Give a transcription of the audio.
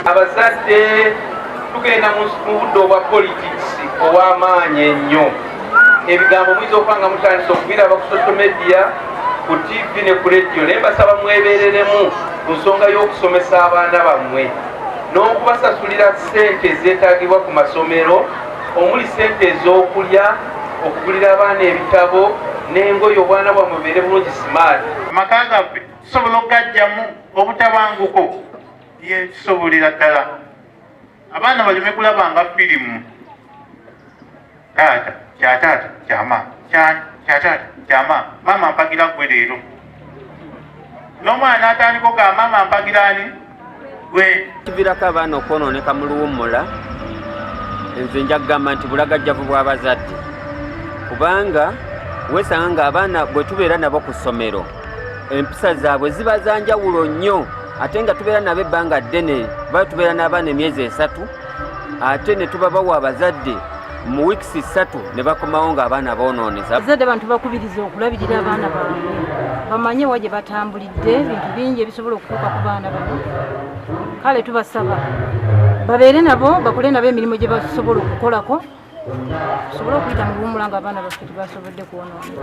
abazadde tugenda mu budde obwa politics ow'amaanyi ennyo. Ebigambo muyinza okuba nga mutandisa okubiraba ku social media, ku TV ne ku radio, naye mbasaba mwebereremu ku nsonga y'okusomesa abaana bammwe n'okubasasulira ssente ezeetaagibwa ku masomero, omuli ssente ez'okulya, okugulira abaana ebitabo n'engoye, obwana bwammwe bubeere bulungi simaati. Amaka gaffe tusobola okugaggyamu obutabanguko yekisobolera ddala. Abaana baleme kulabanga firimu taata kyataata kyama kyataata kyama maama mpagira gwe leero, n'omwana atandika oga maama mpagira ani gwe. Kiviirako abaana okwonooneka mu luwummula, nze nja kugamba nti bulagajjavu bw'abazadde, kubanga weesanga ng'abaana bwe tubeera nabo ku ssomero empisa zaabwe ziba za njawulo nnyo, ate nga tubeera nabo ebbanga ddene, baba tubeera n'abaana emyezi 3 ate ne tubabawa abazadde mu wiikisi 3 ne bakomawo ng'abaana boonooneza. Abazadde bantu bakubiriza okulabirira abaana baabwe, bamanye wa gye batambulidde, ebintu bingi ebisobola okutuuka ku baana bano. Kale tubasaba babeere nabo, bakole nabo emirimu gye basobola okukolako, tusobole okuyita mu luwummula ng'abaana baffe tebasobodde kwonooneka.